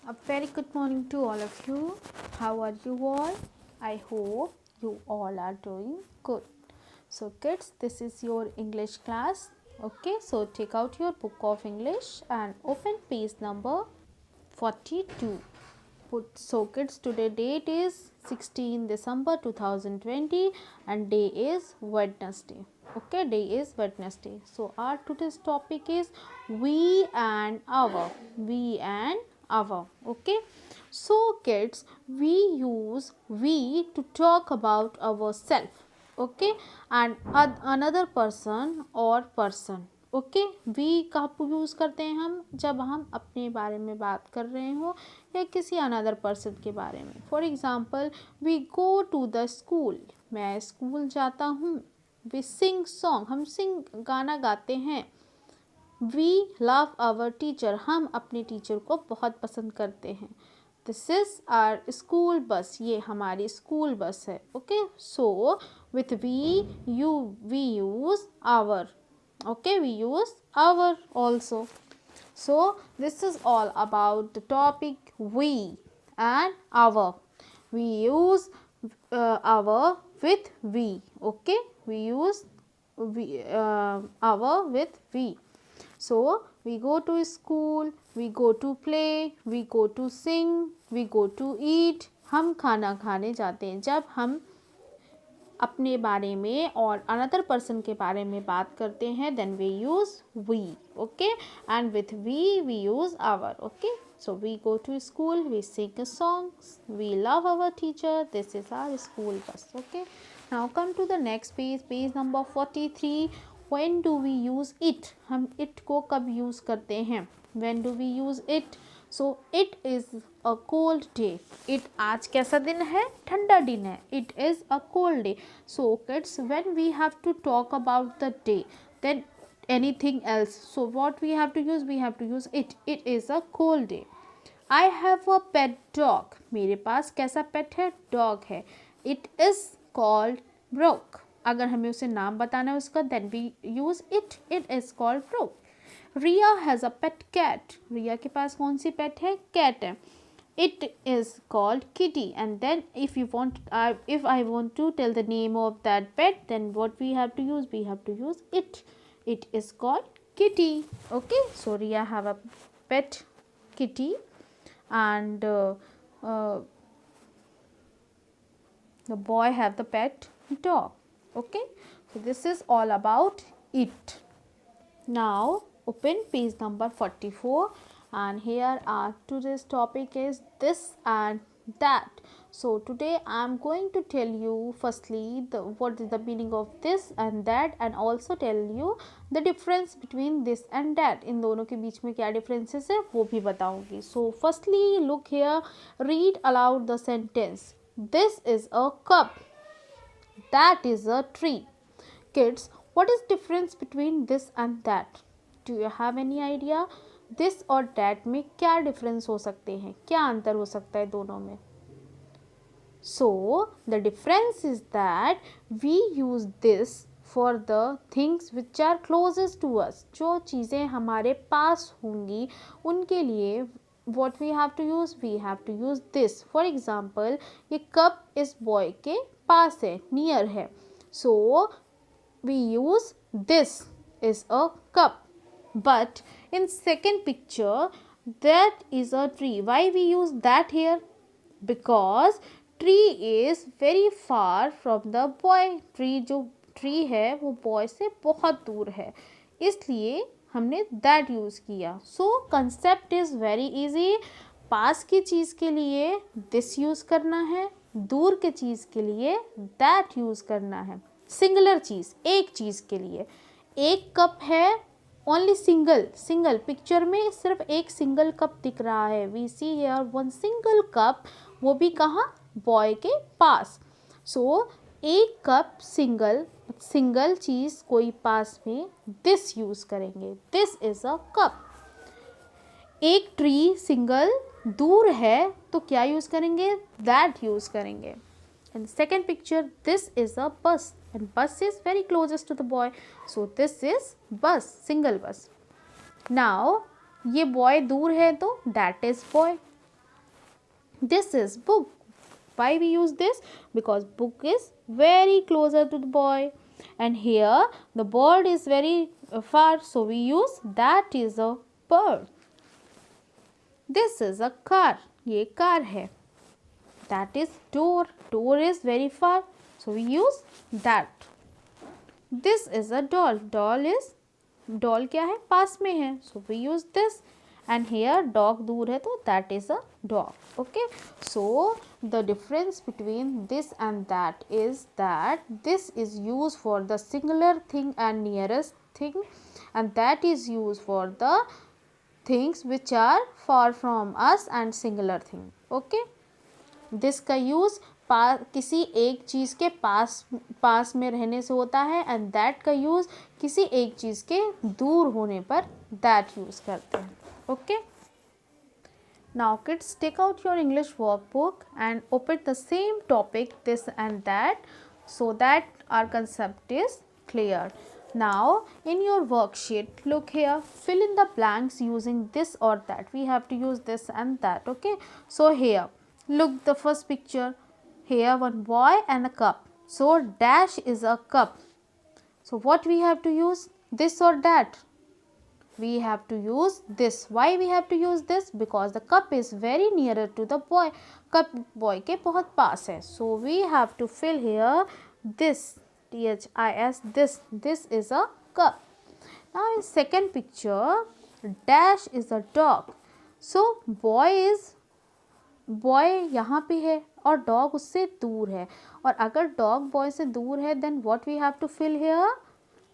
A very good morning to all of you. How are you all? I hope you all are doing good. So kids, this is your English class. Okay, so take out your book of English and open page number 42. So kids, today date is 16 December 2020 and day is Wednesday. Okay, day is Wednesday. So our today's topic is we and our. We and our. Okay, so kids, we use we to talk about ourselves. Okay, and another person or person. Okay we कब use करते हैं हम, जब हम अपने बारे में बात कर रहे हो या किसी अनदर पर्सन के बारे में. For example, we go to the school, मैं स्कूल जाता हूँ. वी सिंग सॉन्ग, हम गाना गाते हैं. वी लव आवर टीचर, हम अपने टीचर को बहुत पसंद करते हैं. This is are school bus, ये हमारी स्कूल बस है. Okay, so with we use our. Okay, we use our also. So this is all about the topic we and our. We use our with we. Okay, we use our with we. So we go to school, we go to play, we go to sing, we go to eat. हम खाना खाने जाते हैं. जब हम अपने बारे में और अनदर पर्सन के बारे में बात करते हैं, then we use we. Okay, and with we use our. Okay, so we go to school, we sing songs, we love our teacher, this is our school bus. Okay, now come to the next page, page number 43. When do we use it, हम it को कब use करते हैं. When do we use it. So it is a cold day. It आज कैसा दिन है, ठंडा दिन है. It is a cold day. So kids, when we have to talk about the day, then anything else, so what we have to use, we have to use it. It is a cold day. I have a pet dog, मेरे पास कैसा पेट है, dog है. It is called Brook. अगर हमें उसे नाम बताना है उसका, then we use it. It is called Brook. Riya has a pet cat, Riya के पास कौन सी पेट है, कैट है. It is called kitty. And then if I want to tell the name of that pet, then what we have to use, we have to use it. It is called kitty. Okay, so Riya have a pet kitty and the boy have the pet dog. Okay, so this is all about it. Now open page number 44 and here our today's topic is this and that. So today I am going to tell you firstly what is the meaning of this and that, and also tell you the difference between this and that. इन दोनों के बीच में क्या differences है वो भी बताऊंगी. So firstly look here, read aloud the sentence. This is a cup, that is a tree. Kids, what is difference between this and that? Do you have any idea? This और that में क्या difference हो सकते हैं, क्या अंतर हो सकता है दोनों में? So the difference is that we use this for the things which are closest to us. जो चीज़ें हमारे पास होंगी उनके लिए what we have to use, we have to use this. For example, ये cup इस boy के पास है, near है. So we use this is a cup. But in second picture, that is a tree. Why we use that here? Because tree is very far from the boy. Tree जो tree है वो boy से बहुत दूर है, इसलिए हमने that use किया. So concept is very easy. पास की चीज़ के लिए this यूज़ करना है, दूर के चीज़ के लिए that यूज़ करना है. सिंगुलर चीज़, एक चीज़ के लिए. एक कप है, ओनली सिंगल पिक्चर में सिर्फ एक सिंगल कप दिख रहा है. We see here one single cup, वो भी कहाँ, बॉय के पास. सो एक कप सिंगल चीज़ कोई पास में, दिस यूज़ करेंगे. This is a cup. एक ट्री सिंगल दूर है तो क्या यूज़ करेंगे, दैट यूज़ करेंगे. In the second picture, this is a bus and bus is very closest to the boy. So this is bus, single bus. Now ये boy दूर है तो that is boy. This is book. Why we use this? Because book is very closer to the boy, and here the bird is very far, so we use that is a bird. This is a car. ये car है. That is door. Door is very far, so we use that. This is a doll. Doll क्या है? पास में है, so we use this. And here dog दूर है, तो that is a dog. Okay, so the difference between this and that is that this is used for the singular thing and nearest thing, and that is used for the things which are far from us and singular thing. Okay, this का use किसी एक चीज़ के पास में रहने से होता है, and that का यूज़ किसी एक चीज़ के दूर होने पर दैट यूज़ करते हैं. Okay, now kids, take out your English workbook and open the same topic this and that, so that our concept is clear. Now in your worksheet, look here, fill in the blanks using this or that. We have to use this and that. Okay, so here look, the first picture, here one boy and a cup, so dash is a cup. So what we have to use, this or that? We have to use this. Why we have to use this? Because the cup is very nearer to the boy. Cup boy के बहुत पास है, so we have to fill here this, this. This is a cup. Now in second picture, dash is a dog, so boy यहाँ पे है और dog उससे दूर है, और अगर dog boy से दूर है, then what we have to fill here?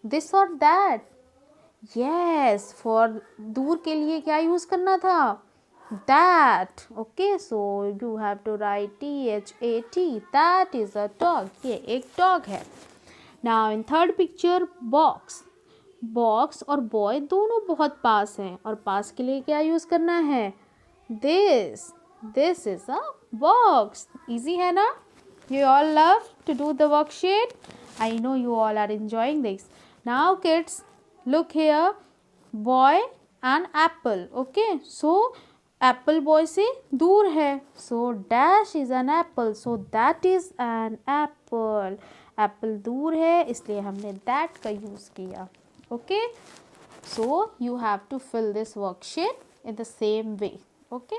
This or that? Yes, for दूर के लिए क्या यूज़ करना था? That. Okay, so you have to write THAT. That is a dog. ये एक dog है. Now in third picture, box. Box और boy दोनों बहुत पास हैं, और पास के लिए क्या यूज़ करना है? This. This is a box. Easy है ना? You all love to do the worksheet. I know you all are enjoying this. Now kids, look here, boy and apple. Okay, so apple boy से दूर है, so dash is an apple, so that is an apple. Apple दूर है, इसलिए हमने that का use किया. Okay, so you have to fill this worksheet in the same way. Okay.